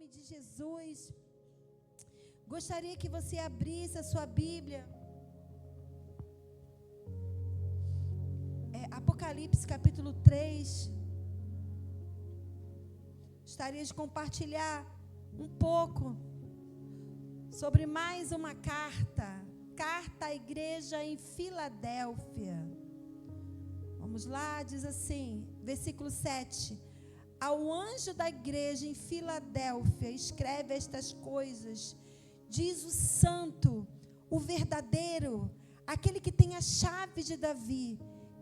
nome de Jesus. Gostaria que você abrisse a sua Bíblia. Apocalipse capítulo 3. Gostaria de compartilhar um pouco sobre mais uma carta. Carta à igreja em Filadélfia. Vamos lá, diz assim, versículo 7. Ao anjo da igreja em Filadélfia, escreve estas coisas. Diz o santo, o verdadeiro, aquele que tem a chave de Davi,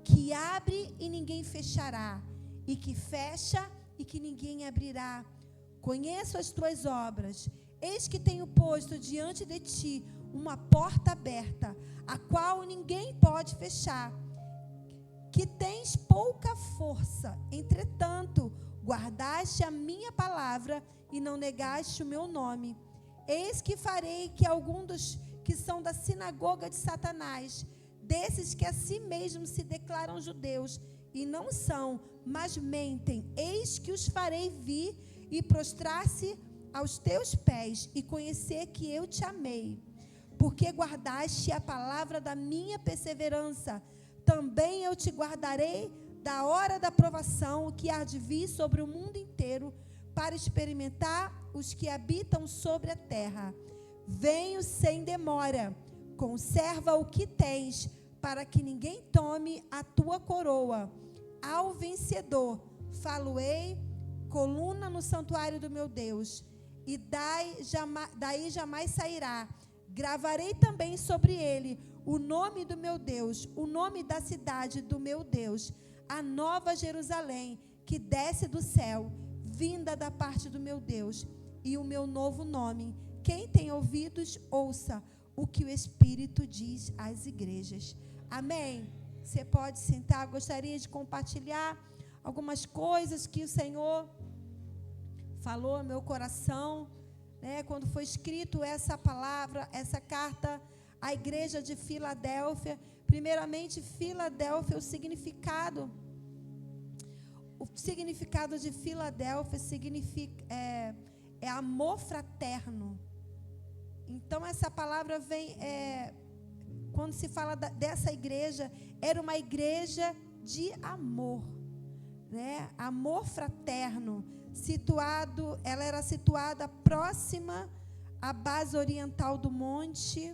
que abre e ninguém fechará, e que fecha e que ninguém abrirá. Conheço as tuas obras, eis que tenho posto diante de ti uma porta aberta, a qual ninguém pode fechar, que tens pouca força, entretanto, guardaste a minha palavra e não negaste o meu nome. Eis que farei que alguns dos que são da sinagoga de Satanás, desses que a si mesmos se declaram judeus e não são, mas mentem, eis que os farei vir e prostrar-se aos teus pés e conhecer que eu te amei. Porque guardaste a palavra da minha perseverança, também eu te guardarei da hora da provação que há de vir sobre o mundo inteiro, para experimentar os que habitam sobre a terra. Venho sem demora, conserva o que tens, para que ninguém tome a tua coroa. Ao vencedor, falo-ei, coluna no santuário do meu Deus, e daí jamais sairá. Gravarei também sobre ele o nome do meu Deus, o nome da cidade do meu Deus, a nova Jerusalém, que desce do céu, vinda da parte do meu Deus, e o meu novo nome. Quem tem ouvidos, ouça o que o Espírito diz às igrejas. Amém? Você pode sentar. Gostaria de compartilhar algumas coisas que o Senhor falou no meu coração, né? Quando foi escrito essa palavra, essa carta à igreja de Filadélfia. Primeiramente, Filadélfia, o significado de Filadélfia significa é amor fraterno. Então essa palavra vem, quando se fala dessa igreja, era uma igreja de amor, né? Amor fraterno. Ela era situada próxima à base oriental do monte,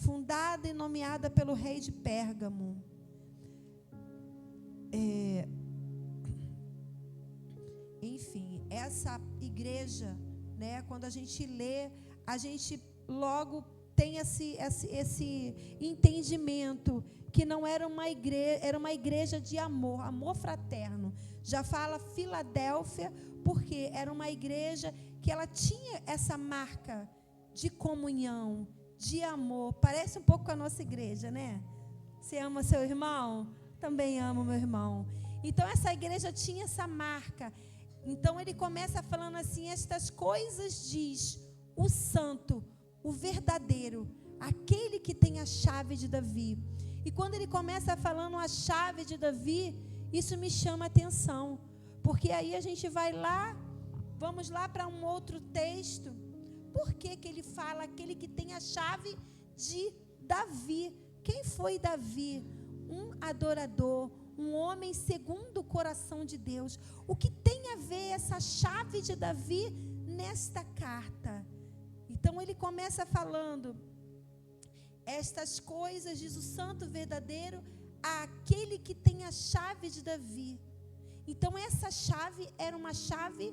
fundada e nomeada pelo rei de Pérgamo. Enfim, essa igreja, né, quando a gente lê, a gente logo tem esse entendimento que não era uma igreja, era uma igreja de amor, amor fraterno. Já fala Filadélfia porque era uma igreja que ela tinha essa marca de comunhão, de amor. Parece um pouco com a nossa igreja, né? Você ama seu irmão? Também amo meu irmão. Então essa igreja tinha essa marca. Então ele começa falando assim: estas coisas diz o santo, o verdadeiro, aquele que tem a chave de Davi. E quando ele começa falando a chave de Davi, isso me chama a atenção, porque aí a gente vai lá, vamos lá para um outro texto. Por que ele fala aquele que tem a chave de Davi? Quem foi Davi? Um adorador, um homem segundo o coração de Deus. O que tem a ver essa chave de Davi nesta carta? Então ele começa falando: estas coisas, diz o santo verdadeiro, aquele que tem a chave de Davi. Então essa chave era uma chave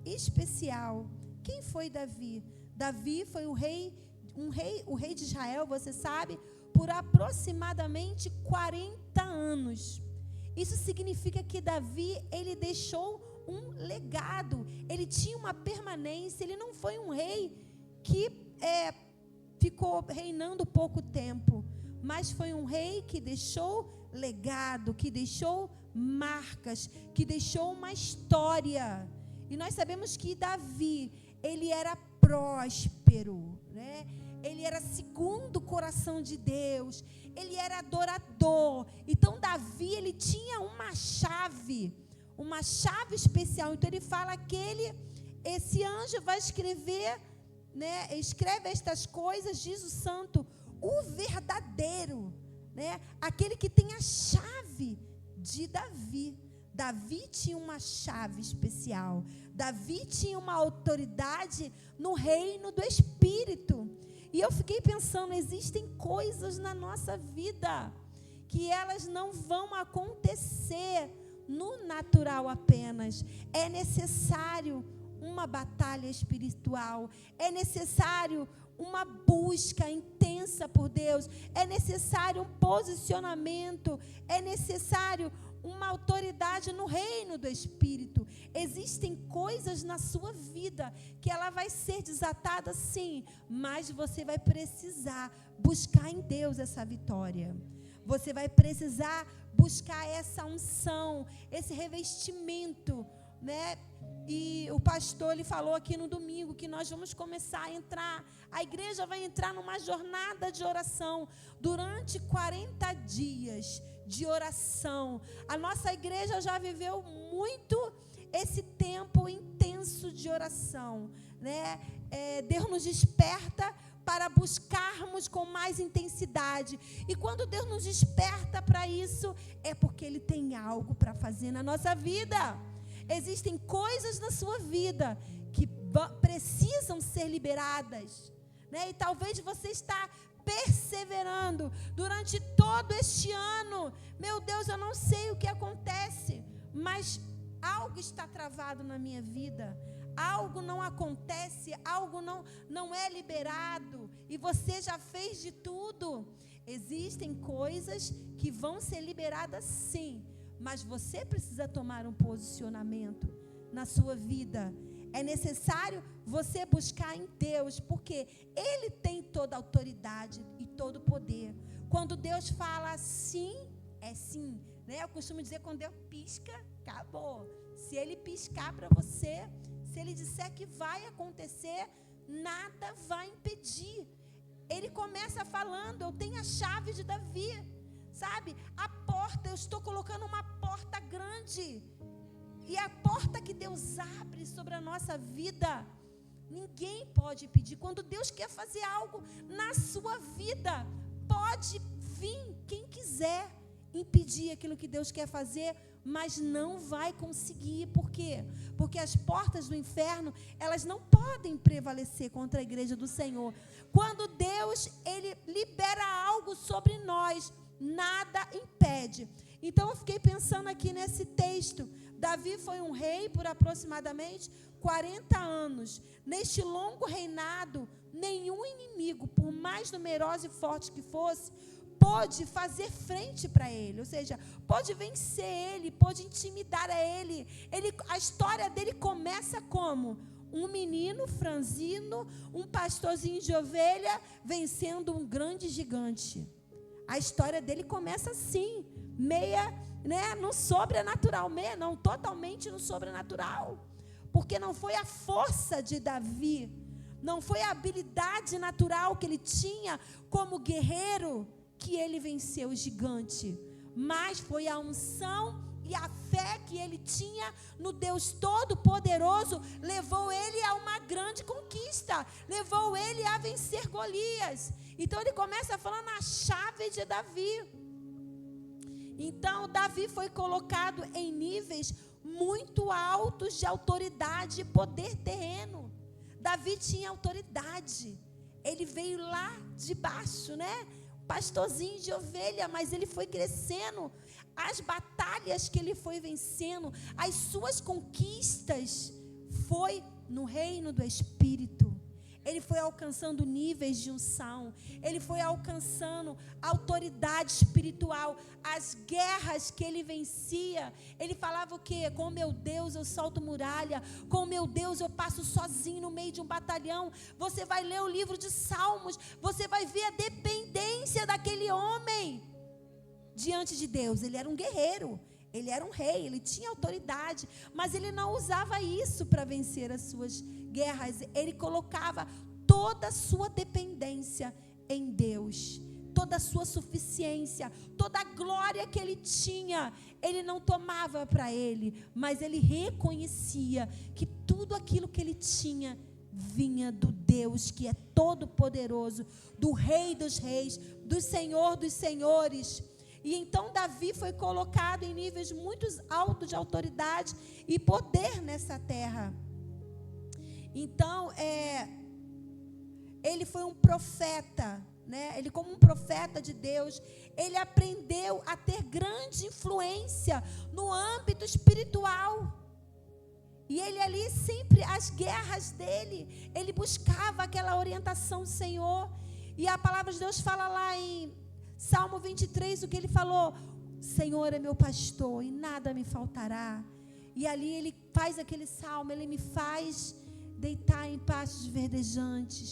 especial. Quem foi Davi? Davi foi o rei de Israel, você sabe, por aproximadamente 40 anos. Isso significa que Davi, ele deixou um legado, ele tinha uma permanência, ele não foi um rei que ficou reinando pouco tempo, mas foi um rei que deixou legado, que deixou marcas, que deixou uma história. E nós sabemos que Davi, ele era próspero, né? Ele era segundo o coração de Deus, ele era adorador. Então Davi, ele tinha uma chave especial. Então ele fala que esse anjo vai escrever, né? Escreve estas coisas, diz o santo, o verdadeiro, né? Aquele que tem a chave de Davi. Davi tinha uma chave especial. Davi tinha uma autoridade no reino do Espírito. E eu fiquei pensando, existem coisas na nossa vida que elas não vão acontecer no natural apenas. É necessário uma batalha espiritual. É necessário uma busca intensa por Deus. É necessário um posicionamento. É necessário uma autoridade no reino do Espírito. Existem coisas na sua vida que ela vai ser desatada, sim, mas você vai precisar buscar em Deus essa vitória. Você vai precisar buscar essa unção, esse revestimento, né? E o pastor, ele falou aqui no domingo que nós vamos começar a entrar, a igreja vai entrar numa jornada de oração durante 40 dias de oração. A nossa igreja já viveu muito esse tempo intenso de oração, né? Deus nos desperta para buscarmos com mais intensidade. E quando Deus nos desperta para isso, é porque Ele tem algo para fazer na nossa vida. Existem coisas na sua vida que precisam ser liberadas, né? E talvez você está perseverando durante todo este ano. Meu Deus, eu não sei o que acontece, mas algo está travado na minha vida. Algo não acontece, algo não é liberado, e você já fez de tudo. Existem coisas que vão ser liberadas, sim, mas você precisa tomar um posicionamento na sua vida. É necessário você buscar em Deus, porque Ele tem toda a autoridade e todo o poder. Quando Deus fala sim, é sim, né? Eu costumo dizer, quando Deus pisca, acabou. Se Ele piscar para você, se Ele disser que vai acontecer, nada vai impedir. Ele começa falando, eu tenho a chave de Davi, sabe? A porta, eu estou colocando uma porta grande. E a porta que Deus abre sobre a nossa vida, ninguém pode impedir. Quando Deus quer fazer algo na sua vida, pode vir quem quiser impedir aquilo que Deus quer fazer, mas não vai conseguir. Por quê? Porque as portas do inferno, elas não podem prevalecer contra a igreja do Senhor. Quando Deus, Ele libera algo sobre nós, nada impede. Então eu fiquei pensando aqui nesse texto. Davi foi um rei por aproximadamente 40 anos. Neste longo reinado, nenhum inimigo, por mais numeroso e forte que fosse, pôde fazer frente para ele, ou seja, pôde vencer ele, pôde intimidar a ele. A história dele começa como? Um menino franzino, um pastorzinho de ovelha, vencendo um grande gigante. A história dele começa assim, no sobrenatural, não, totalmente no sobrenatural. Porque não foi a força de Davi, não foi a habilidade natural que ele tinha como guerreiro que ele venceu o gigante, mas foi a unção e a fé que ele tinha no Deus Todo-Poderoso, levou ele a uma grande conquista, levou ele a vencer Golias. Então ele começa falando a chave de Davi. Então Davi foi colocado em níveis muito altos de autoridade e poder terreno. Davi tinha autoridade, ele veio lá de baixo, né? Pastorzinho de ovelha, mas ele foi crescendo. As batalhas que ele foi vencendo, as suas conquistas, foi no reino do Espírito. Ele foi alcançando níveis de unção, ele foi alcançando autoridade espiritual. As guerras que ele vencia, ele falava o quê? Com meu Deus eu salto muralha, com meu Deus eu passo sozinho no meio de um batalhão. Você vai ler o livro de Salmos, você vai ver a dependência daquele homem diante de Deus. Ele era um guerreiro, ele era um rei, ele tinha autoridade, mas ele não usava isso para vencer as suas guerras. Ele colocava toda a sua dependência em Deus. toda a sua suficiência, toda a glória que ele tinha, ele não tomava para ele, mas ele reconhecia que tudo aquilo que ele tinha vinha do Deus que é todo poderoso, do Rei dos reis, do Senhor dos senhores. E então Davi foi colocado em níveis muito altos de autoridade e poder nessa terra. Então, ele foi um profeta, né? Ele, como um profeta de Deus, ele aprendeu a ter grande influência no âmbito espiritual. E ele ali sempre, as guerras dele, ele buscava aquela orientação do Senhor. E a palavra de Deus fala lá em Salmo 23, o que ele falou: Senhor é meu pastor e nada me faltará. E ali ele faz aquele salmo: ele me faz deitar em pastos verdejantes,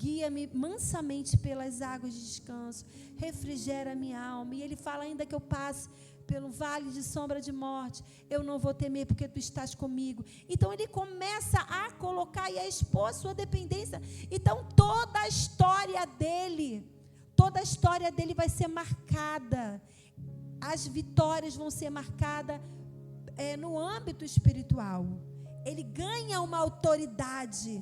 guia-me mansamente pelas águas de descanso, refrigera a minha alma. E ele fala: ainda que eu passe pelo vale de sombra de morte, eu não vou temer, porque tu estás comigo. Então ele começa a colocar e a expor sua dependência. Então toda a história dele vai ser marcada, as vitórias vão ser marcadas no âmbito espiritual. Ele ganha uma autoridade.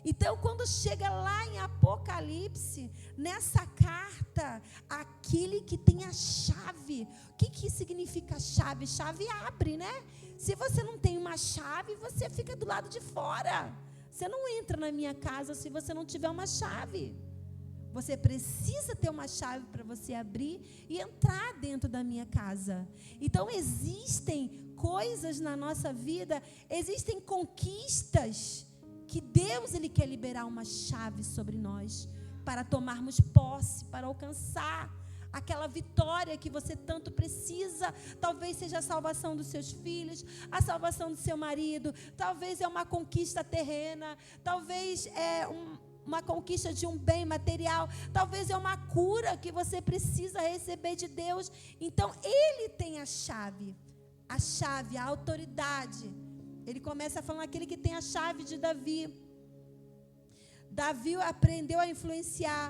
Então, quando chega lá em Apocalipse, nessa carta, aquele que tem a chave. O que significa chave? Chave abre, né? Se você não tem uma chave, você fica do lado de fora. Você não entra na minha casa se você não tiver uma chave. Você precisa ter uma chave para você abrir e entrar dentro da minha casa. Então, existem coisas na nossa vida, existem conquistas que Deus, Ele quer liberar uma chave sobre nós, para tomarmos posse, para alcançar aquela vitória que você tanto precisa. Talvez seja a salvação dos seus filhos, a salvação do seu marido, talvez é uma conquista terrena, talvez é uma conquista de um bem material, talvez é uma cura que você precisa receber de Deus. Então, Ele tem a chave, a autoridade. Ele começa falando aquele que tem a chave de Davi. Davi aprendeu a influenciar.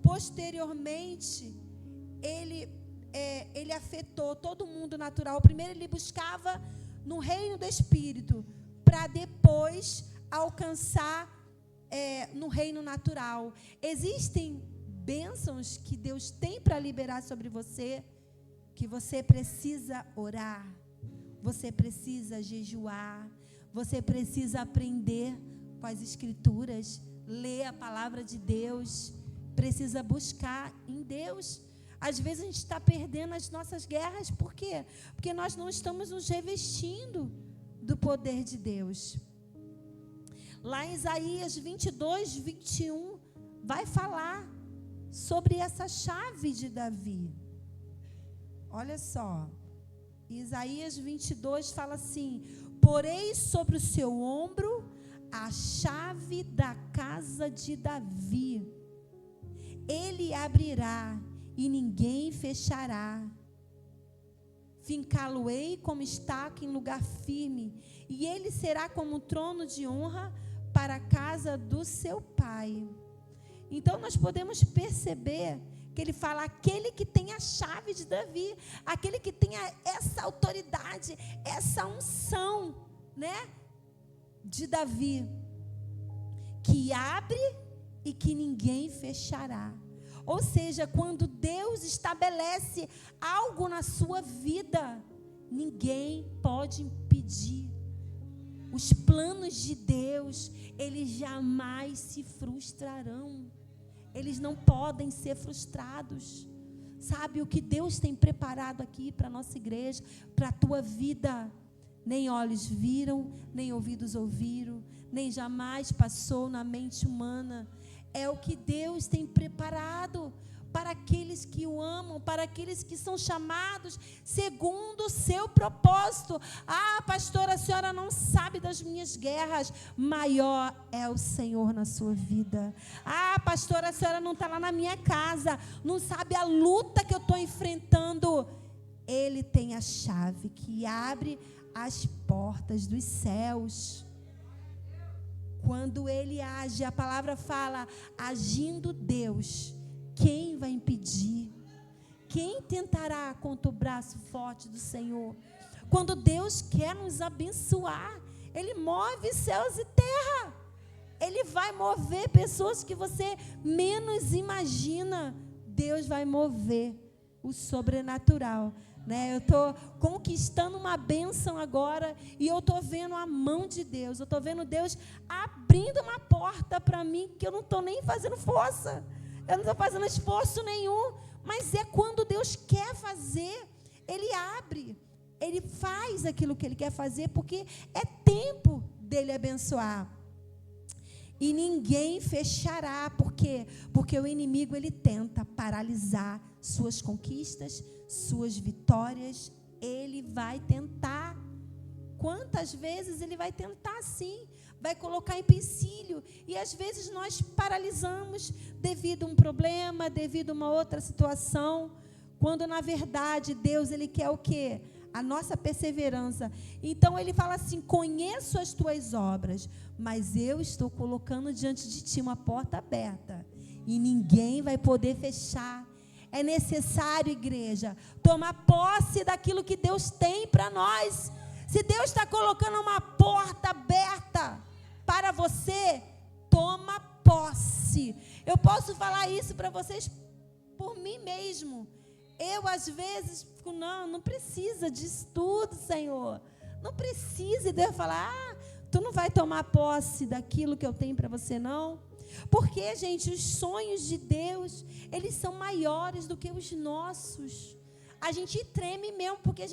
Posteriormente, ele afetou todo mundo natural. Primeiro ele buscava no reino do Espírito, para depois alcançar no reino natural. Existem bênçãos que Deus tem para liberar sobre você, que você precisa orar. Você precisa jejuar, você precisa aprender com as Escrituras, ler a palavra de Deus, precisa buscar em Deus. Às vezes a gente está perdendo as nossas guerras, por quê? Porque nós não estamos nos revestindo do poder de Deus. Lá em Isaías 22, 21, vai falar sobre essa chave de Davi. Olha só. Isaías 22 fala assim: porei sobre o seu ombro a chave da casa de Davi. Ele abrirá e ninguém fechará. Fincá-lo-ei como estaca em lugar firme, e ele será como um trono de honra para a casa do seu pai. Então nós podemos perceber que ele fala: aquele que tem a chave de Davi, aquele que tem essa autoridade, essa unção, né, de Davi, que abre e que ninguém fechará. Ou seja, quando Deus estabelece algo na sua vida, ninguém pode impedir. Os planos de Deus, eles jamais se frustrarão. Eles não podem ser frustrados. Sabe o que Deus tem preparado aqui para a nossa igreja, para a tua vida? Nem olhos viram, nem ouvidos ouviram, nem jamais passou na mente humana. É o que Deus tem preparado para aqueles que o amam, para aqueles que são chamados segundo o seu propósito. Ah, pastora, a senhora não sabe das minhas guerras. Maior é o Senhor na sua vida. Ah, pastora, a senhora não está lá na minha casa, não sabe a luta que eu estou enfrentando. Ele tem a chave que abre as portas dos céus. Quando Ele age, a palavra fala, agindo Deus, quem vai impedir? Quem tentará contra o braço forte do Senhor? Quando Deus quer nos abençoar, Ele move céus e terra. Ele vai mover pessoas que você menos imagina. Deus vai mover o sobrenatural, né? Eu estou conquistando uma bênção agora e eu estou vendo a mão de Deus. Eu estou vendo Deus abrindo uma porta para mim que eu não estou nem fazendo força. Eu não estou fazendo esforço nenhum. Mas é quando Deus quer fazer, Ele abre. Ele faz aquilo que Ele quer fazer porque é tempo dEle abençoar. E ninguém fechará. Por quê? Porque o inimigo, ele tenta paralisar suas conquistas, suas vitórias. Ele vai tentar. Quantas vezes ele vai tentar sim? Vai colocar empecilho. E às vezes nós paralisamos devido a um problema, devido a uma outra situação. Quando na verdade Deus, ele quer o quê? A nossa perseverança. Então ele fala assim: conheço as tuas obras, mas eu estou colocando diante de ti uma porta aberta e ninguém vai poder fechar. É necessário, igreja, tomar posse daquilo que Deus tem para nós. Se Deus está colocando uma porta aberta para você, toma posse. Eu posso falar isso para vocês por mim mesmo. Eu, às vezes, fico, não precisa disso tudo, Senhor. Não precisa. E Deus fala, tu não vai tomar posse daquilo que eu tenho para você, não. Porque, gente, os sonhos de Deus, eles são maiores do que os nossos. A gente treme mesmo, porque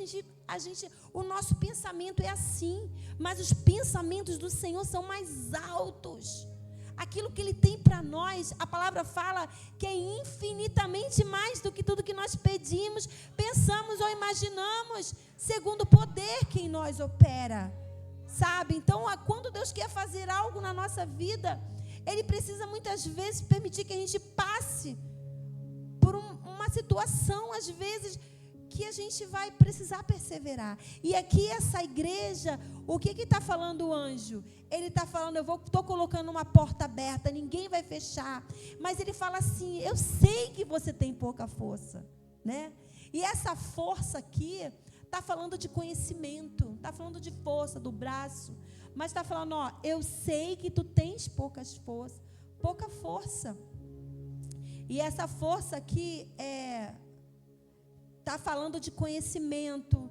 o nosso pensamento é assim. Mas os pensamentos do Senhor são mais altos. Aquilo que Ele tem para nós, a palavra fala que é infinitamente mais do que tudo que nós pedimos, pensamos ou imaginamos, segundo o poder que em nós opera, sabe? Então, quando Deus quer fazer algo na nossa vida, Ele precisa muitas vezes permitir que a gente passe por uma situação, às vezes, que a gente vai precisar perseverar. E aqui essa igreja, o que está falando o anjo? Ele está falando, estou colocando uma porta aberta, ninguém vai fechar. Mas ele fala assim, eu sei que você tem pouca força, né? E essa força aqui está falando de conhecimento, está falando de força do braço, mas está falando, eu sei que tu tens pouca força. E essa força aqui está falando de conhecimento,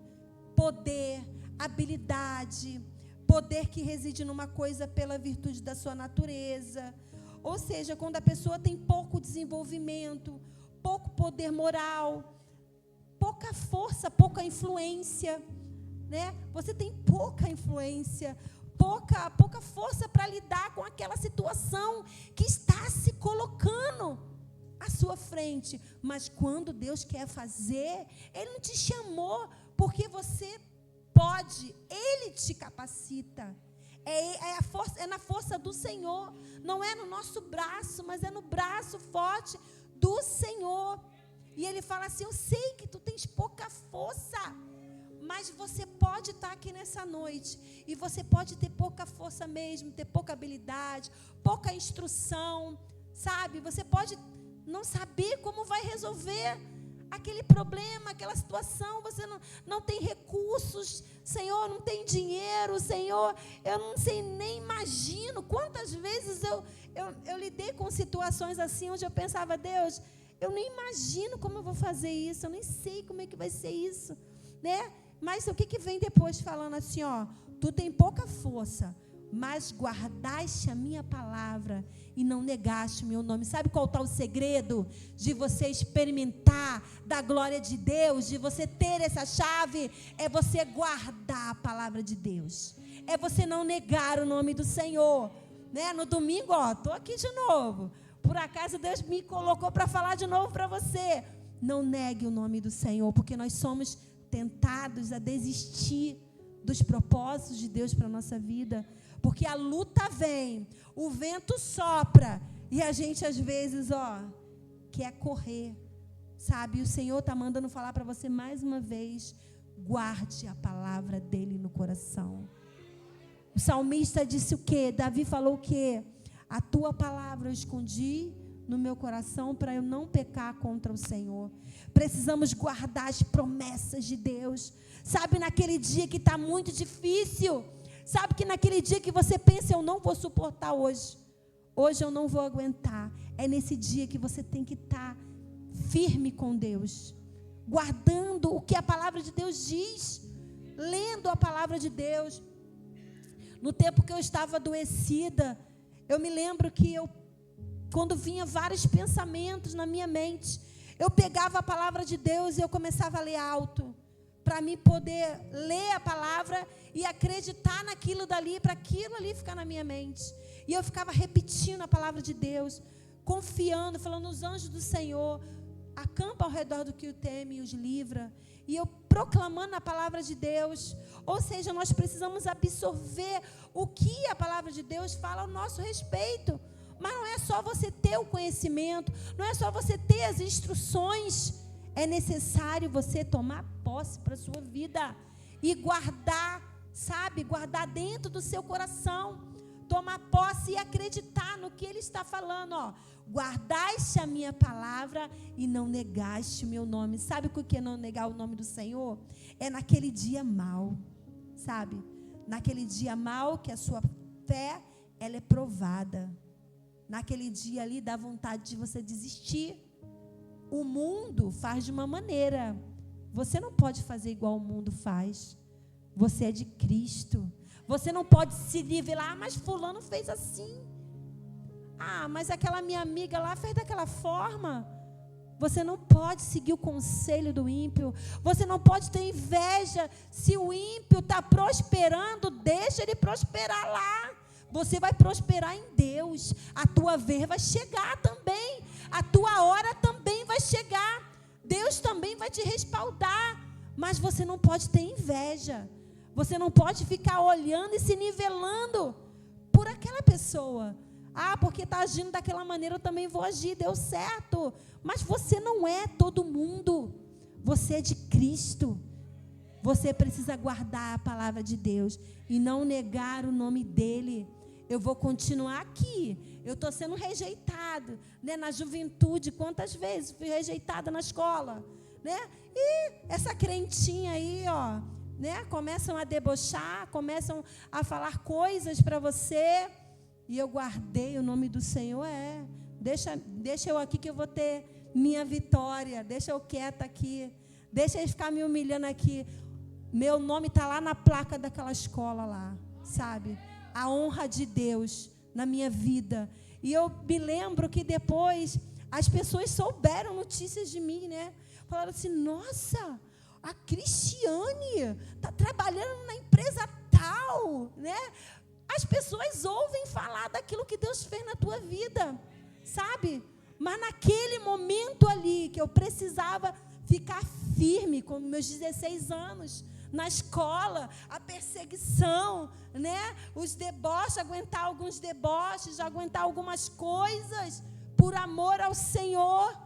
poder, habilidade, poder que reside numa coisa pela virtude da sua natureza. Ou seja, quando a pessoa tem pouco desenvolvimento, pouco poder moral, pouca força, pouca influência, né? Você tem pouca influência, pouca força para lidar com aquela situação que está se colocando à sua frente. Mas quando Deus quer fazer, Ele não te chamou porque você pode, Ele te capacita. É na força do Senhor, não é no nosso braço, mas é no braço forte do Senhor. E Ele fala assim, eu sei que tu tens pouca força, mas você pode estar aqui nessa noite, e você pode ter pouca força mesmo, ter pouca habilidade, pouca instrução, sabe? Você pode não saber como vai resolver aquele problema, aquela situação, você não tem recursos, Senhor, não tem dinheiro, Senhor, eu não sei, nem imagino. Quantas vezes eu lidei com situações assim, onde eu pensava, Deus, eu nem imagino como eu vou fazer isso, eu nem sei como é que vai ser isso, né? Mas o que vem depois falando assim, tu tem pouca força, mas guardaste a minha palavra e não negaste o meu nome. Sabe qual está o segredo de você experimentar da glória de Deus, de você ter essa chave? É você guardar a palavra de Deus. É você não negar o nome do Senhor, né? No domingo, estou aqui de novo. Por acaso Deus me colocou para falar de novo para você. Não negue o nome do Senhor, porque nós somos tentados a desistir dos propósitos de Deus para a nossa vida. Porque a luta vem, o vento sopra, e a gente às vezes, quer correr, sabe? E o Senhor está mandando falar para você mais uma vez, guarde a palavra dele no coração. O salmista disse o quê? Davi falou o quê? A tua palavra eu escondi no meu coração para eu não pecar contra o Senhor. Precisamos guardar as promessas de Deus. Sabe, naquele dia que está muito difícil, sabe que naquele dia que você pensa, eu não vou suportar hoje, hoje eu não vou aguentar, é nesse dia que você tem que estar firme com Deus, guardando o que a palavra de Deus diz, lendo a palavra de Deus. No tempo que eu estava adoecida, eu me lembro que quando vinha vários pensamentos na minha mente, eu pegava a palavra de Deus e eu começava a ler alto, para mim poder ler a palavra e acreditar naquilo dali, para aquilo ali ficar na minha mente. E eu ficava repetindo a palavra de Deus, confiando, falando, os anjos do Senhor acampa ao redor do que o teme e os livra. E eu proclamando a palavra de Deus. Ou seja, nós precisamos absorver o que a palavra de Deus fala ao nosso respeito. Mas não é só você ter o conhecimento, não é só você ter as instruções. É necessário você tomar posse para a sua vida e guardar, sabe? Guardar dentro do seu coração. Tomar posse e acreditar no que Ele está falando, ó. Guardaste a minha palavra e não negaste o meu nome. Sabe o que é não negar o nome do Senhor? É naquele dia mau, sabe? Naquele dia mau que a sua fé, ela é provada. Naquele dia ali dá vontade de você desistir. O mundo faz de uma maneira. Você não pode fazer igual o mundo faz. Você é de Cristo. Você não pode se nivelar, mas fulano fez assim. Ah, mas aquela minha amiga lá fez daquela forma. Você não pode seguir o conselho do ímpio. Você não pode ter inveja. Se o ímpio está prosperando, deixa ele prosperar lá. Você vai prosperar em Deus. A tua vez vai chegar também. A tua hora também vai chegar. Deus também vai te respaldar. Mas você não pode ter inveja. Você não pode ficar olhando e se nivelando por aquela pessoa. Ah, porque está agindo daquela maneira, eu também vou agir, deu certo. Mas você não é todo mundo. Você é de Cristo. Você precisa guardar a palavra de Deus e não negar o nome dEle. Eu vou continuar aqui. Eu estou sendo rejeitado, né? Na juventude, quantas vezes fui rejeitada na escola, né? E essa crentinha aí, ó, né? Começam a debochar, começam a falar coisas para você. E eu guardei o nome do Senhor. Deixa eu aqui que eu vou ter minha vitória. Deixa eu quieta aqui. Deixa ele ficar me humilhando aqui. Meu nome está lá na placa daquela escola lá, sabe? A honra de Deus na minha vida. E eu me lembro que depois as pessoas souberam notícias de mim, né? Falaram assim, nossa, a Cristiane está trabalhando na empresa tal, né? As pessoas ouvem falar daquilo que Deus fez na tua vida, sabe? Mas naquele momento ali que eu precisava ficar firme, com meus 16 anos, na escola, a perseguição, né? Os deboches, aguentar alguns deboches, aguentar algumas coisas, por amor ao Senhor,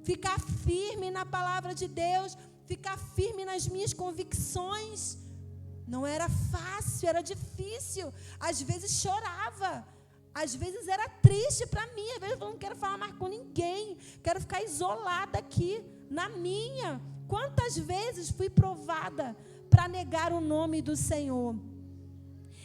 ficar firme na palavra de Deus, ficar firme nas minhas convicções. Não era fácil, era difícil. Às vezes chorava, às vezes era triste para mim, às vezes eu não quero falar mais com ninguém, quero ficar isolada aqui, na minha. Quantas vezes fui provada para negar o nome do Senhor?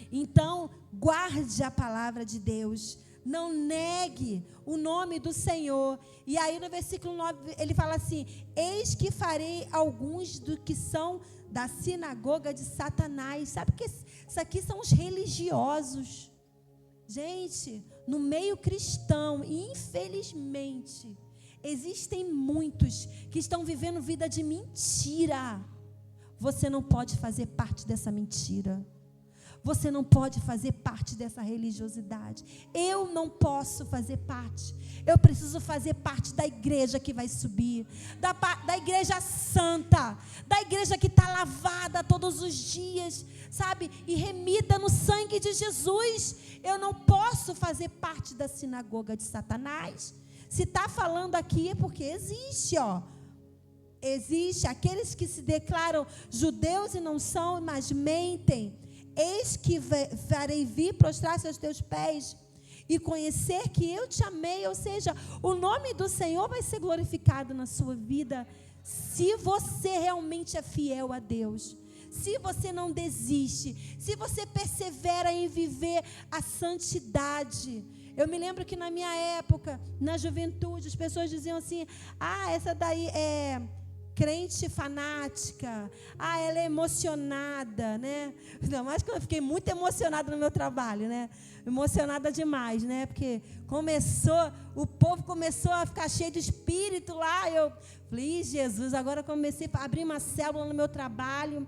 Então, guarde a palavra de Deus, não negue o nome do Senhor. E aí no versículo 9, ele fala assim, eis que farei alguns do que são da sinagoga de Satanás. Sabe que isso aqui são os religiosos. Gente, no meio cristão, infelizmente, existem muitos que estão vivendo vida de mentira. Você não pode fazer parte dessa mentira. Você não pode fazer parte dessa religiosidade. Eu não posso fazer parte. Eu preciso fazer parte da igreja que vai subir, da igreja santa, da igreja que está lavada todos os dias, sabe? E remida no sangue de Jesus. Eu não posso fazer parte da sinagoga de Satanás. Se está falando aqui é porque existe, ó. Existe aqueles que se declaram judeus e não são, mas mentem. Eis que farei vir prostrar-se aos teus pés e conhecer que eu te amei. Ou seja, o nome do Senhor vai ser glorificado na sua vida se você realmente é fiel a Deus. Se você não desiste, se você persevera em viver a santidade. Eu me lembro que na minha época, na juventude, as pessoas diziam assim: essa daí é crente fanática, ela é emocionada, né? Ainda mais que eu fiquei muito emocionada no meu trabalho, né? Emocionada demais, né? Porque o povo começou a ficar cheio de espírito lá. Eu falei: Jesus, agora comecei a abrir uma célula no meu trabalho.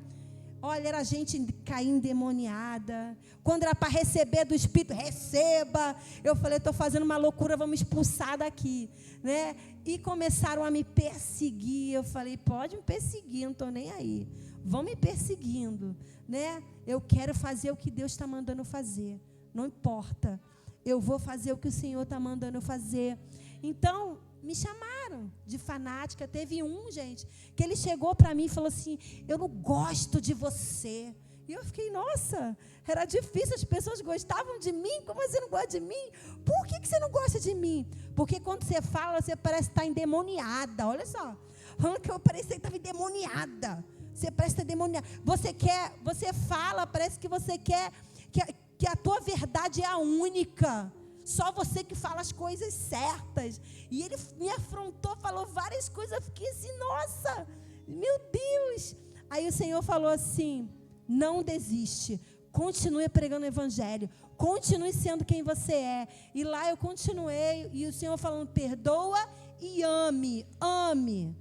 Olha, era gente cair endemoniada. Quando era para receber do Espírito, receba. Eu falei: estou fazendo uma loucura, vamos expulsar daqui, né? E começaram a me perseguir. Eu falei: pode me perseguir, não estou nem aí. Vão me perseguindo, né? Eu quero fazer o que Deus está mandando fazer. Não importa. Eu vou fazer o que o Senhor está mandando eu fazer. Então, me chamaram de fanática. Teve gente, que ele chegou para mim e falou assim: eu não gosto de você. E eu fiquei: nossa, era difícil, as pessoas gostavam de mim, como você não gosta de mim? Por que você não gosta de mim? Porque quando você fala, você parece estar endemoniada. Olha só, falando que eu parecia que estava endemoniada. Você parece estar endemoniada. Você fala, parece que você quer que a tua verdade é a única. Só você que fala as coisas certas. E ele me afrontou, falou várias coisas. Eu fiquei assim: nossa, meu Deus. Aí o Senhor falou assim: não desiste, continue pregando o evangelho, continue sendo quem você é. E lá eu continuei, e o Senhor falando: perdoa e ame.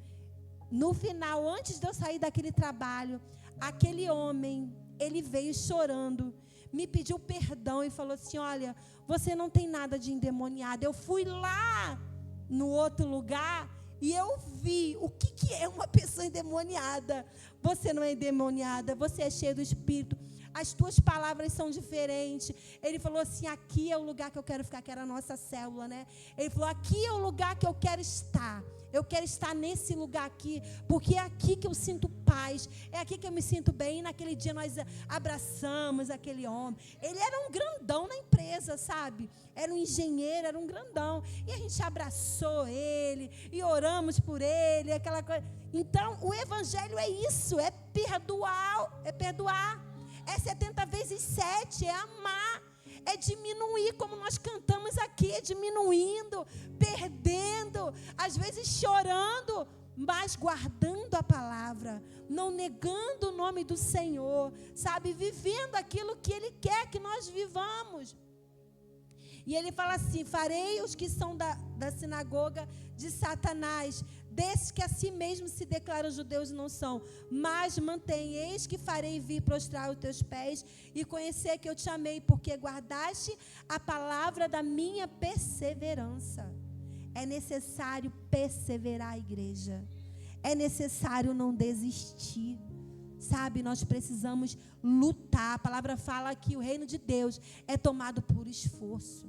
No final, antes de eu sair daquele trabalho, aquele homem, ele veio chorando, me pediu perdão e falou assim: olha, você não tem nada de endemoniado. Eu fui lá no outro lugar e eu vi o que é uma pessoa endemoniada. Você não é endemoniada, você é cheio do Espírito. As tuas palavras são diferentes. Ele falou assim: aqui é o lugar que eu quero ficar, que era a nossa célula, né? Ele falou: aqui é o lugar que eu quero estar. Eu quero estar nesse lugar aqui, porque é aqui que eu sinto paz, é aqui que eu me sinto bem. E naquele dia nós abraçamos aquele homem. Ele era um grandão na empresa, sabe? Era um engenheiro, era um grandão. E a gente abraçou ele e oramos por ele, aquela coisa. Então, o evangelho é isso, é perdoar, é 70 vezes 7, é amar. É diminuir, como nós cantamos aqui, é diminuindo, perdendo, às vezes chorando, mas guardando a palavra, não negando o nome do Senhor, sabe? Vivendo aquilo que Ele quer que nós vivamos. E ele fala assim: farei os que são da sinagoga de Satanás, desses que a si mesmos se declaram judeus e não são, mas mantém, eis que farei vir prostrar os teus pés e conhecer que eu te amei, porque guardaste a palavra da minha perseverança. É necessário perseverar, igreja. É necessário não desistir. Sabe, nós precisamos lutar. A palavra fala que o reino de Deus é tomado por esforço.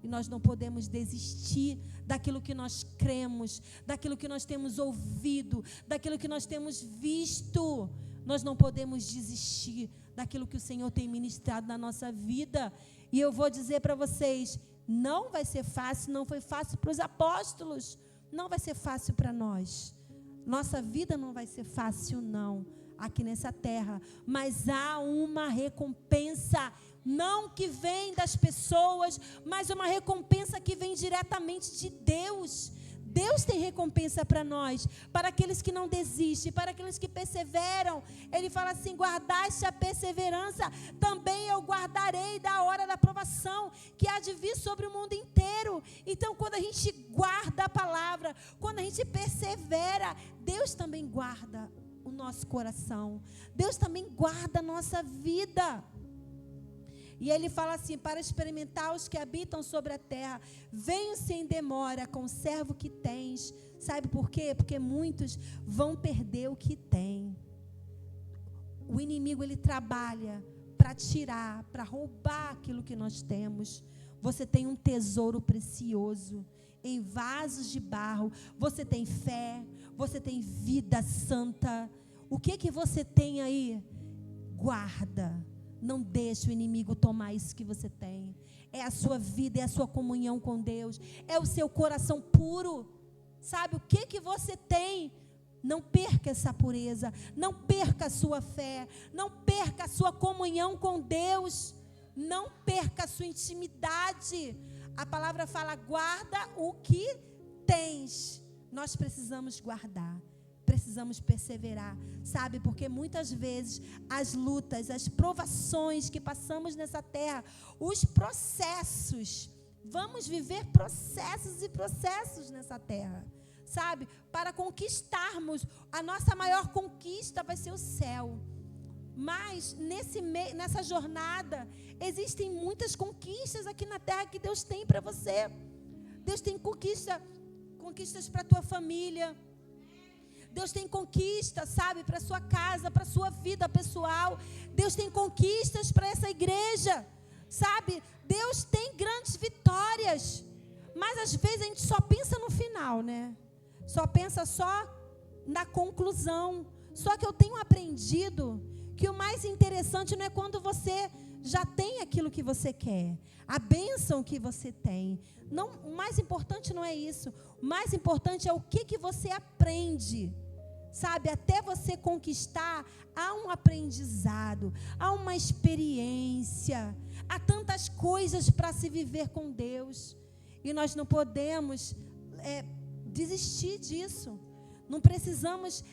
E nós não podemos desistir daquilo que nós cremos, daquilo que nós temos ouvido, daquilo que nós temos visto. Nós não podemos desistir daquilo que o Senhor tem ministrado na nossa vida. E eu vou dizer para vocês, não vai ser fácil, não foi fácil para os apóstolos, não vai ser fácil para nós. Nossa vida não vai ser fácil, não, aqui nessa terra. Mas há uma recompensa, não que vem das pessoas, mas uma recompensa que vem diretamente de Deus. Deus tem recompensa para nós, para aqueles que não desistem, para aqueles que perseveram. Ele fala assim: guardaste a perseverança, também eu guardarei da hora da provação, que há de vir sobre o mundo inteiro. Então, quando a gente guarda a palavra, quando a gente persevera, Deus também guarda o nosso coração. Deus também guarda a nossa vida. E ele fala assim: para experimentar os que habitam sobre a terra, venho sem demora com o servo que tens. Sabe por quê? Porque muitos vão perder o que têm. O inimigo, ele trabalha para tirar, para roubar aquilo que nós temos. Você tem um tesouro precioso em vasos de barro. Você tem fé, você tem vida santa. O que você tem aí? Guarda. Não deixe o inimigo tomar isso que você tem. É a sua vida, é a sua comunhão com Deus, é o seu coração puro. Sabe o que você tem? Não perca essa pureza, não perca a sua fé, não perca a sua comunhão com Deus, não perca a sua intimidade. A palavra fala: guarda o que tens. Nós precisamos guardar, precisamos perseverar, sabe? Porque muitas vezes as lutas, as provações que passamos nessa terra, os processos, vamos viver processos e processos nessa terra, sabe? Para conquistarmos, a nossa maior conquista vai ser o céu. Mas nessa jornada existem muitas conquistas aqui na terra que Deus tem para você. Deus tem conquistas para a tua família. Deus tem conquista, sabe, para a sua casa, para a sua vida pessoal. Deus tem conquistas para essa igreja, sabe? Deus tem grandes vitórias. Mas às vezes a gente só pensa no final, né? Só pensa na conclusão. Só que eu tenho aprendido que o mais interessante não é quando você já tem aquilo que você quer, a bênção que você tem. Não, o mais importante não é isso. O mais importante é o que você aprende. Sabe, até você conquistar, há um aprendizado, há uma experiência, há tantas coisas para se viver com Deus. E nós não podemos desistir disso. Não precisamos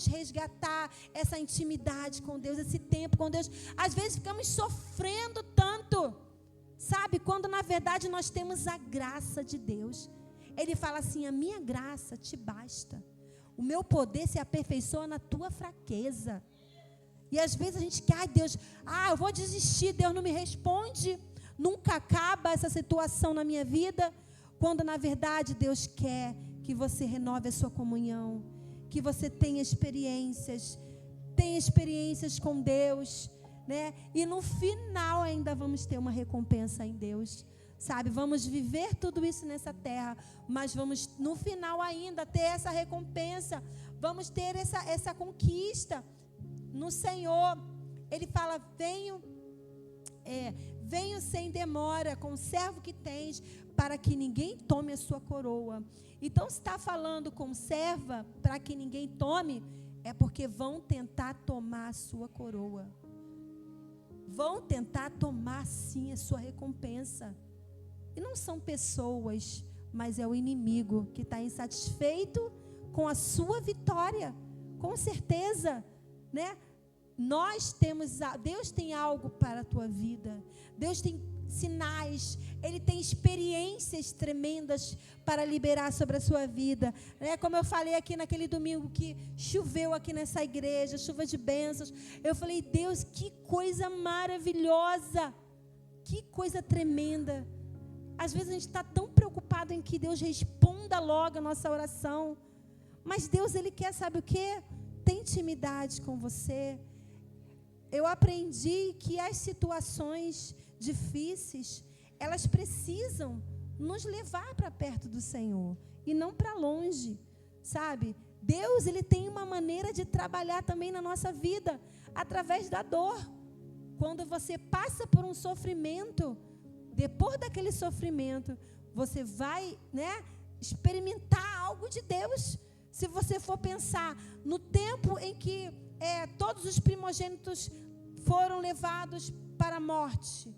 resgatar essa intimidade com Deus, esse tempo com Deus. Às vezes ficamos sofrendo tanto, sabe? Quando na verdade nós temos a graça de Deus. Ele fala assim: a minha graça te basta. O meu poder se aperfeiçoa na tua fraqueza. E às vezes a gente quer, ai Deus, eu vou desistir, Deus não me responde. Nunca acaba essa situação na minha vida. Quando na verdade Deus quer que você renove a sua comunhão, que você tenha experiências com Deus, né? E no final ainda vamos ter uma recompensa em Deus, sabe? Vamos viver tudo isso nessa terra, mas vamos no final ainda ter essa recompensa, vamos ter essa conquista no Senhor. Ele fala: venho sem demora, conserva o que tens, para que ninguém tome a sua coroa. Então, se está falando conserva para que ninguém tome, é porque vão tentar tomar a sua coroa. Vão tentar tomar sim a sua recompensa. E não são pessoas, mas é o inimigo que está insatisfeito com a sua vitória. Com certeza, né? Deus tem algo para a tua vida. Deus tem sinais, Ele tem experiências tremendas para liberar sobre a sua vida, né? Como eu falei aqui naquele domingo que choveu aqui nessa igreja, chuva de bênçãos, eu falei: Deus, que coisa maravilhosa, que coisa tremenda. Às vezes a gente está tão preocupado em que Deus responda logo a nossa oração, mas Deus, Ele quer, sabe o quê? Ter intimidade com você. Eu aprendi que as situações difíceis, elas precisam nos levar para perto do Senhor e não para longe, sabe? Deus, Ele tem uma maneira de trabalhar também na nossa vida através da dor. Quando você passa por um sofrimento, depois daquele sofrimento, você vai, né, experimentar algo de Deus. Se você for pensar no tempo em que todos os primogênitos foram levados para a morte,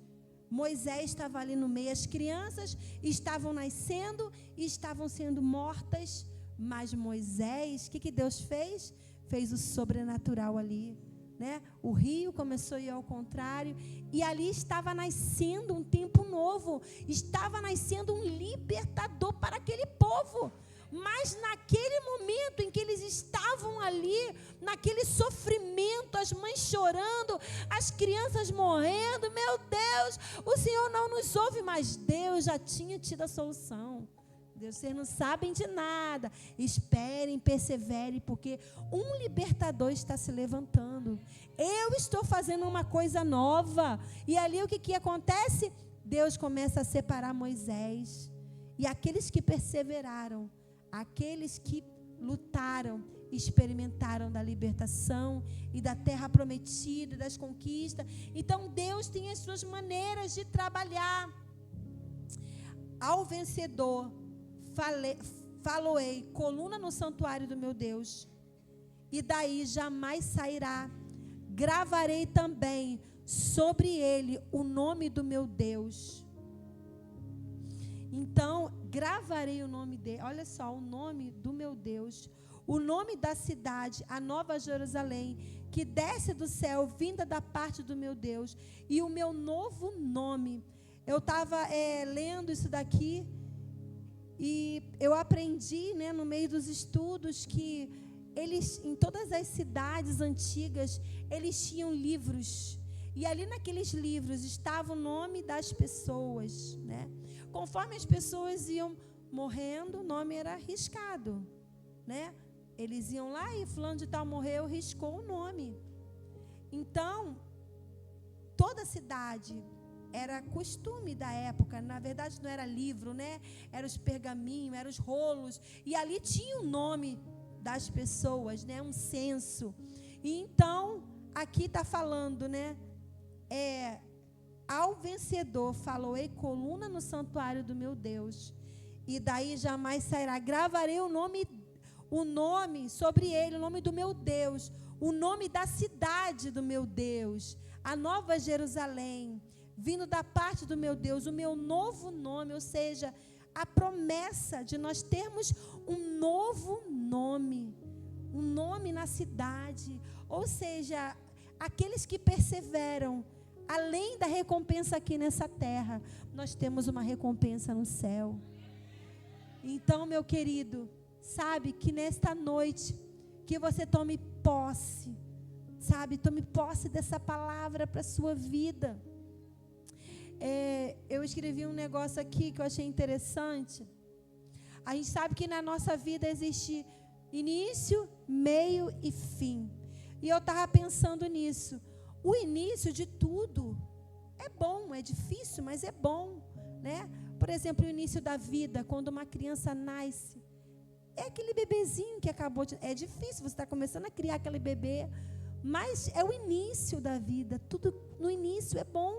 Moisés estava ali no meio, as crianças estavam nascendo e estavam sendo mortas, mas Moisés, o que Deus fez? Fez o sobrenatural ali, né? O rio começou a ir ao contrário, e ali estava nascendo um tempo novo, estava nascendo um libertador para aquele povo. Mas naquele momento em que eles estavam ali, naquele sofrimento, as mães chorando, as crianças morrendo, meu Deus, o Senhor não nos ouve, mas Deus já tinha tido a solução. Deus, vocês não sabem de nada, esperem, perseverem, porque um libertador está se levantando. Eu estou fazendo uma coisa nova. E ali o que acontece? Deus começa a separar Moisés, e aqueles que perseveraram, aqueles que lutaram, experimentaram da libertação e da terra prometida, das conquistas. Então Deus tem as suas maneiras de trabalhar. Ao vencedor faloei coluna no santuário do meu Deus, e daí jamais sairá. Gravarei também sobre ele o nome do meu Deus. Então, gravarei o nome dele. Olha só, o nome do meu Deus. O nome da cidade, a Nova Jerusalém, que desce do céu, vinda da parte do meu Deus. E o meu novo nome. Eu estava lendo isso daqui e eu aprendi, né, no meio dos estudos, que eles, em todas as cidades antigas, eles tinham livros. E ali naqueles livros estava o nome das pessoas, né? Conforme as pessoas iam morrendo, o nome era riscado, né? Eles iam lá e fulano de tal morreu, riscou o nome. Então, toda cidade, era costume da época, na verdade não era livro, né? Eram os pergaminhos, eram os rolos, e ali tinha o nome das pessoas, né? Um censo. E então, aqui está falando, né? Ao vencedor faloei coluna no santuário do meu Deus, e daí jamais sairá. Gravarei o nome sobre ele, o nome do meu Deus, o nome da cidade do meu Deus, a Nova Jerusalém, vindo da parte do meu Deus, o meu novo nome, ou seja, a promessa de nós termos um novo nome, um nome na cidade, ou seja, aqueles que perseveram, além da recompensa aqui nessa terra, nós temos uma recompensa no céu. Então, meu querido, sabe, que nesta noite, que você tome posse, sabe, tome posse dessa palavra para a sua vida. Eu escrevi um negócio aqui que eu achei interessante. A gente sabe que na nossa vida existe início, meio e fim. E eu estava pensando nisso. O início de tudo é bom, é difícil, mas é bom, né? Por exemplo, o início da vida, quando uma criança nasce, é aquele bebezinho que acabou de... É difícil, você está começando a criar aquele bebê, mas é o início da vida, tudo no início é bom.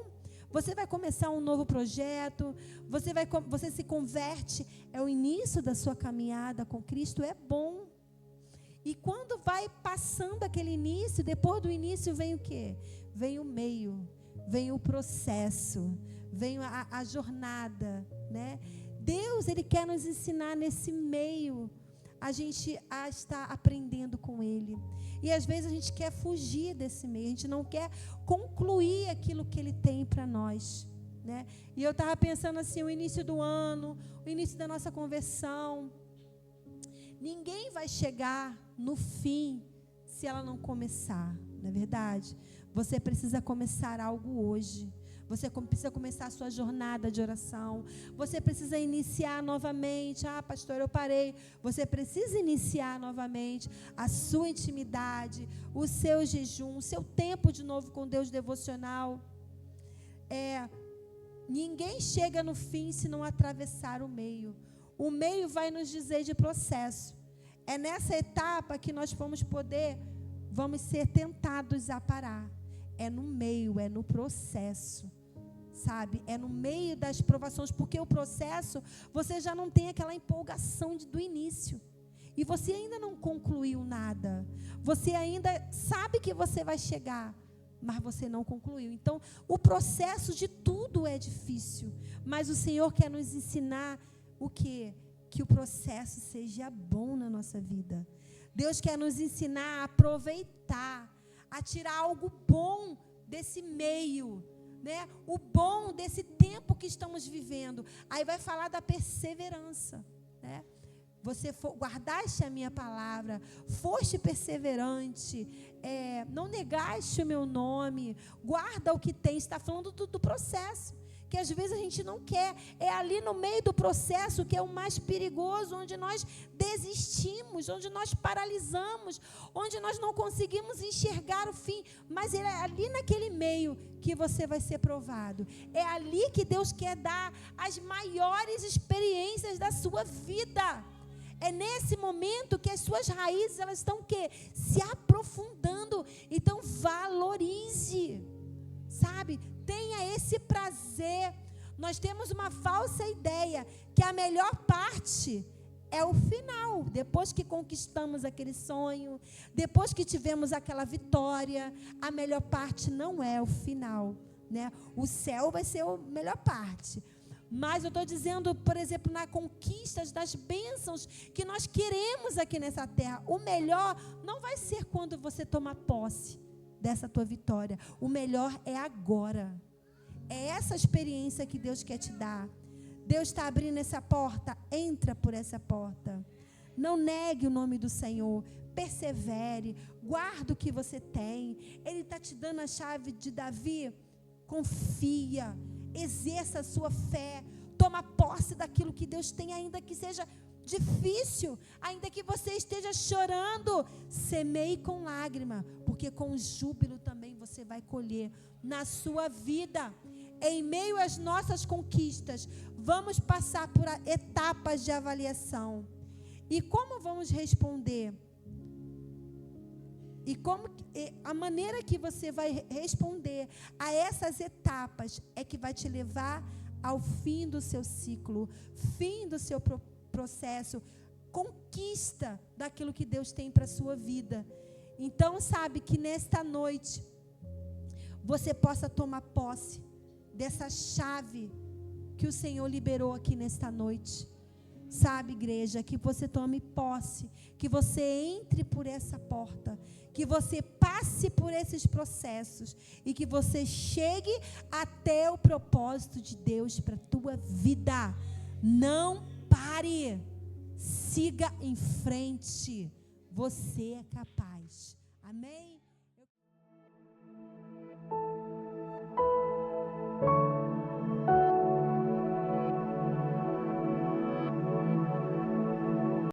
Você vai começar um novo projeto, você se converte, é o início da sua caminhada com Cristo, é bom. E quando vai passando aquele início, depois do início vem o quê? Vem o meio, vem o processo, vem a jornada, né? Deus, Ele quer nos ensinar nesse meio, a gente a estar aprendendo com Ele. E às vezes a gente quer fugir desse meio, a gente não quer concluir aquilo que Ele tem para nós, né? E eu estava pensando assim, o início do ano, o início da nossa conversão. Ninguém vai chegar no fim se ela não começar, não é verdade? Você precisa começar algo hoje. Você precisa começar a sua jornada de oração. Você precisa iniciar novamente. Ah, pastor, eu parei. Você precisa iniciar novamente a sua intimidade, o seu jejum, o seu tempo de novo com Deus devocional. Ninguém chega no fim se não atravessar o meio. O meio vai nos dizer de processo. É nessa etapa que nós vamos ser tentados a parar. É no meio, é no processo. Sabe, é no meio das provações, porque o processo, você já não tem aquela empolgação do início, e você ainda não concluiu nada, você ainda sabe que você vai chegar, mas você não concluiu. Então, o processo de tudo é difícil, mas o Senhor quer nos ensinar o quê? Que o processo seja bom na nossa vida. Deus quer nos ensinar a aproveitar, a tirar algo bom desse meio, né? O bom desse tempo que estamos vivendo. Aí vai falar da perseverança, né? Você guardaste a minha palavra, foste perseverante, não negaste o meu nome, guarda o que tem. Está falando do processo, que às vezes a gente não quer. É ali no meio do processo que é o mais perigoso, onde nós desistimos, onde nós paralisamos, onde nós não conseguimos enxergar o fim. Mas é ali naquele meio que você vai ser provado. É ali que Deus quer dar as maiores experiências da sua vida. É nesse momento que as suas raízes, elas estão o quê? Se aprofundando. Então, valorize, sabe? Tenha esse prazer. Nós temos uma falsa ideia que a melhor parte é o final. Depois que conquistamos aquele sonho, depois que tivemos aquela vitória, a melhor parte não é o final, né? O céu vai ser a melhor parte. Mas eu estou dizendo, por exemplo, na conquista das bênçãos que nós queremos aqui nessa terra. O melhor não vai ser quando você tomar posse dessa tua vitória. O melhor é agora. É essa experiência que Deus quer te dar. Deus está abrindo essa porta, entra por essa porta. Não negue o nome do Senhor. Persevere, guarda o que você tem. Ele está te dando a chave de Davi. Confia. Exerça a sua fé, toma posse daquilo que Deus tem, ainda que seja difícil, ainda que você esteja chorando, semeie com lágrima, porque com júbilo também você vai colher na sua vida. Em meio às nossas conquistas, vamos passar por etapas de avaliação. E como vamos responder? E a maneira que você vai responder a essas etapas é que vai te levar ao fim do seu ciclo, fim do seu processo, conquista daquilo que Deus tem para a sua vida. Então, sabe, que nesta noite você possa tomar posse dessa chave que o Senhor liberou aqui nesta noite. Sabe, igreja, que você tome posse, que você entre por essa porta, que você passe por esses processos e que você chegue até o propósito de Deus para a tua vida. Não pare, siga em frente, você é capaz. Amém?